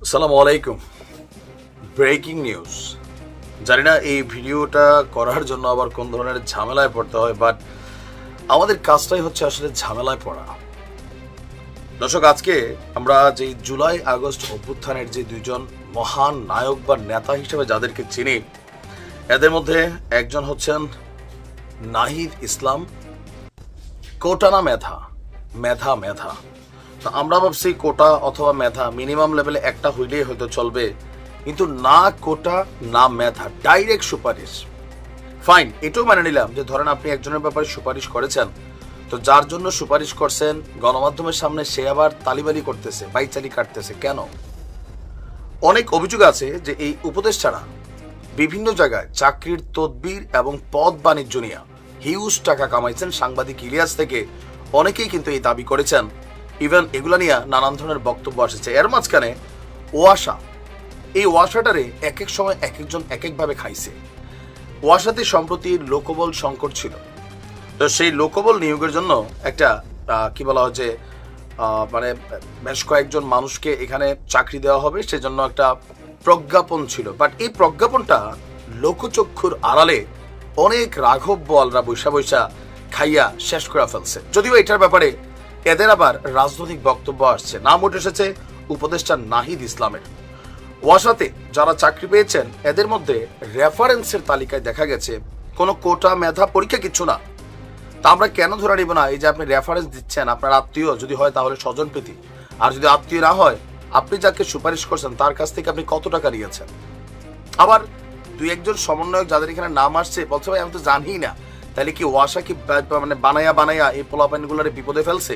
আসসালামু আলাইকুম। Breaking news. জানি না এই ভিডিওটা করার জন্য আবার কোন ধরনের ঝামেলায় পড়তে হয়, বাট আমাদের কাজটাই হচ্ছে আসলে ঝামেলায় পড়া। দর্শক, আজকে আমরা যে জুলাই আগস্ট অভ্যুত্থানের যে দুইজন মহান নায়ক বা নেতা হিসেবে যাদেরকে চিনি, এদের মধ্যে একজন হচ্ছেন নাহিদ ইসলাম। কোটা না মেধা? মেধা মেধা। তো আমরা ভাবছি কোটা অথবা মেধা মিনিমাম লেভেলে একটা হইলেই হয়তো চলবে, কিন্তু না কোটা না মেধা, ডাইরেক্ট সুপারিশ। ফাইন, এটাও মানে নিলাম যে ধরেন আপনি একজনের ব্যাপারে সুপারিশ করেছেন, তো যার জন্য সুপারিশ করছেন গণমাধ্যমের সামনে সে আবার তালিবালি করতেছে, বাইচালি কাটতেছে কেন? অনেক অভিযোগ আছে যে এই উপদেষ্টারা বিভিন্ন জায়গায় চাকরির তদবির এবং পদ বাণিজ্য নিয়ে হিউজ টাকা কামাইছেন। সাংবাদিক ইলিয়াস থেকে অনেকেই কিন্তু এই দাবি করেছেন। ইভেন এগুলা নিয়ে নানান ধরনের বক্তব্য আসছে। এর মাঝখানে ওয়াসা, এই ওয়াসাটারে এক এক সময় এক একজন এক একভাবে খাইছে। ওয়াসাতে সম্প্রতি লোকবল সংকট ছিল, তো সেই লোকবল নিয়োগের জন্য একটা কি বলা হয় যে মানে বেশ কয়েকজন মানুষকে এখানে চাকরি দেওয়া হবে, সেজন্য একটা প্রজ্ঞাপন ছিল। বাট এই প্রজ্ঞাপনটা লোকচক্ষুর আড়ালে অনেক রাঘব বোয়ালরা বৈশা বৈশা খাইয়া শেষ করে ফেলছে। যদিও এটার ব্যাপারে এদের আবার রাজনৈতিক বক্তব্য আসছে। নাম উঠে এসেছে উপদেষ্টা নাহিদ ইসলামের। ওয়াসাতে যারা চাকরি পেয়েছেন এদের মধ্যে রেফারেন্সের তালিকায় দেখা গেছে কোনো কোটা মেধা পরীক্ষা কিচ্ছু না। তা আমরা কেন ধরে নিব না? এই যে আপনি রেফারেন্স দিচ্ছেন, আপনার আত্মীয় যদি হয় তাহলে স্বজনপ্রীতি, আর যদি আত্মীয় না হয় আপনি যাকে সুপারিশ করছেন তার কাছ থেকে আপনি কত টাকা নিয়েছেন? আবার দুই একজন সমন্বয়ক যাদের এখানে নাম আসছে বলছে ভাই আমি তো জানি না, তাহলে কি ওয়াসা কি মানে বানায়া বানায়া এই পোলাপাইনগুলোর বিপদে ফেলছে?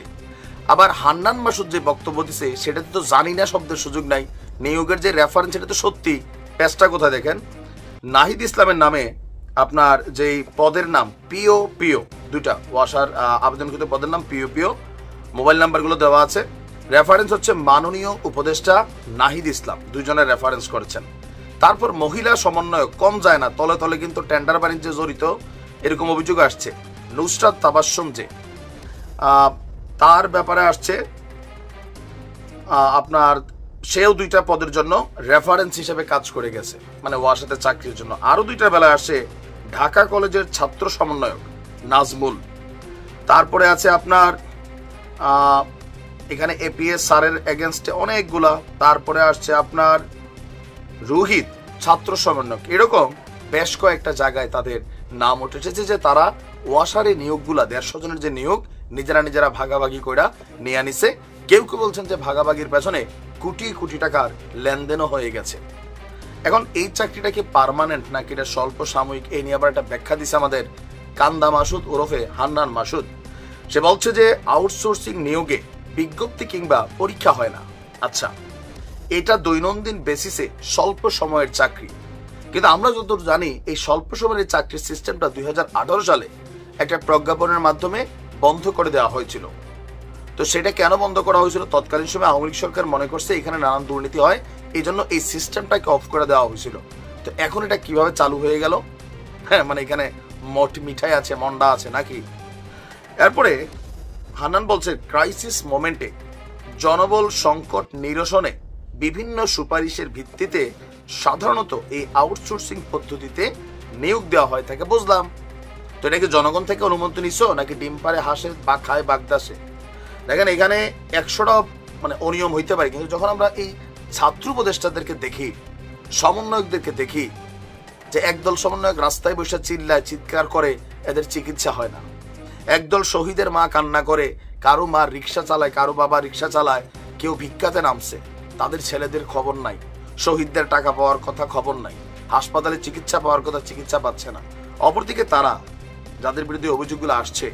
আবার হান্নান মাসুদ যে বক্তব্য দিছে সেটাতে তো জানি না শব্দের সুযোগ নাই। নিয়োগের যে রেফারেন্স সেটা তো সত্যি। পেজটা কোথায় দেখেন, নাহিদ ইসলামের নামে আপনার যেই পদের নাম পিও পিও, দুইটা ওয়াসার আবেদনকৃত পদের নাম পিও পিও, মোবাইল নাম্বারগুলো দেওয়া আছে। রেফারেন্স হচ্ছে মাননীয় উপদেষ্টা নাহিদ ইসলাম, দুইজনের রেফারেন্স করেছেন। তারপর মহিলা সমন্বয়ক, কম যায় না, তলে তলে কিন্তু টেন্ডার বাণিজ্যে জড়িত এরকম অভিযোগ আসছে। নুসরাত তাবাসসুম যে তার ব্যাপারে আসছে আপনার, সেও দুইটা পদের জন্য রেফারেন্স হিসেবে কাজ করে গেছে, মানে ওয়াসাতে চাকরির জন্য। আরো দুইটা বেলায় আসে ঢাকা কলেজের ছাত্র সমন্বয়ক নাজমুল। তারপরে আছে আপনার এখানে এপিএস স্যারের এগেনস্টে অনেকগুলা। তারপরে আসছে আপনার রোহিত, ছাত্র সমন্বয়ক। এরকম বেশ কয়েকটা জায়গায় তাদের নাম উঠে এসেছে যে তারা ওয়াসারে নিয়োগগুলা 150 জনের যে নিয়োগ নিজেরা নিজেরা ভাগাভাগি করে নিয়ে আনিছে। কেউ কেউ বলছেন যে ভাগাভাগির পেছনে কোটি কোটি টাকার লেনদেনও হয়ে গেছে। এখন এই চাকরিটা কি পার্মানেন্ট নাকি এটা স্বল্প সাময়িক, এই নিয়ে আবার একটা ব্যাখ্যা দিছে আমাদের কান্দা মাসুদ ওরফে হান্নান মাসুদ। সে বলছে যে আউটসোর্সিং নিয়োগে বিজ্ঞপ্তি কিংবা পরীক্ষা হয় না। আচ্ছা, এটা দৈনন্দিন বেসিসে স্বল্প সময়ের চাকরি, কিন্তু আমরা যতদূর জানি এই স্বল্প সময়ের চাকরির সিস্টেমটা 2018 সালে একটা প্রজ্ঞাপনের মাধ্যমে বন্ধ করে দেওয়া হয়েছিল। তো সেটা কেন বন্ধ করা হয়েছিল? তৎকালীন সময় আওয়ামী লীগ সরকার মনে করছে এখানে নানান দুর্নীতি হয়, এই জন্য এই সিস্টেমটাকে অফ করে দেওয়া হয়েছিল। তো এখন এটা কিভাবে চালু হয়ে গেল? হ্যাঁ, মানে এখানে মিঠাই আছে, মন্ডা আছে নাকি? এরপরে হান্নান বলছে ক্রাইসিস মোমেন্টে জনবল সংকট নিরসনে বিভিন্ন সুপারিশের ভিত্তিতে সাধারণত এই আউটসোর্সিং পদ্ধতিতে নিয়োগ দেওয়া হয় থাকে। বুঝলাম, তো এটা কি জনগণ থেকে অনুমতি নিছো নাকি ডিম পারে হাসে বা খায় বাগদাসে? দেখেন এখানে 100টা মানে অনিয়ম হইতে পারে, কিন্তু যখন আমরা এই ছাত্র উপদেষ্টাদেরকে দেখি, সমন্বয়কদেরকে দেখি যে একদল সমন্বয়ক রাস্তায় বসে চিল্লায় চিৎকার করে, এদের চিকিৎসা হয় না। একদল শহীদের মা কান্না করে, কারো মা রিক্সা চালায়, কারো বাবা রিক্সা চালায়, কেউ ভিক্ষাতে নামছে, তাদের ছেলেদের খবর নাই। শহীদদের টাকা পাওয়ার কথা খবর নাই, হাসপাতালে চিকিৎসা পাওয়ার কথা চিকিৎসা পাচ্ছে না। অপরদিকে তারা যাদের বিরুদ্ধে অভিযোগগুলো আসছে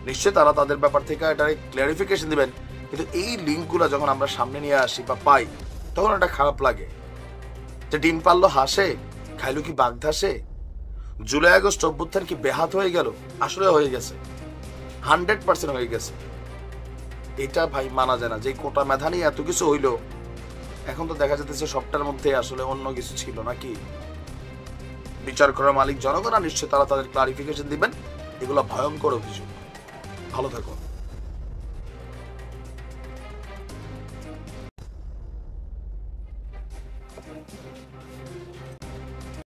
নিশ্চয়ই তারা তাদের ব্যাপার থেকে এটা ক্লারিফিকেশন দিবেন, কিন্তু এই লিঙ্কগুলো যখন আমরা সামনে নিয়ে আসি বা পাই তখন এটা খারাপ লাগে যে ডিম পারলো হাসে, খাইলো কি বাগধাসে। জুলাই আগস্ট অভ্যুত্থান কি বেহাত হয়ে গেল? আসলে হয়ে গেছে, 100% হয়ে গেছে। এটা ভাই মানা যায় না যে কোটা মেধা নিয়ে এত কিছু হইলো, এখন তো দেখা যাচ্ছে সবটার মধ্যে আসলে অন্য কিছু ছিল নাকি। বিচার করার মালিক জনগণ, আর নিশ্চয় তারা তাদের ক্লারিফিকেশন দিবেন। এগুলো ভয়ঙ্কর অভিযোগ। ভালো থাকুন।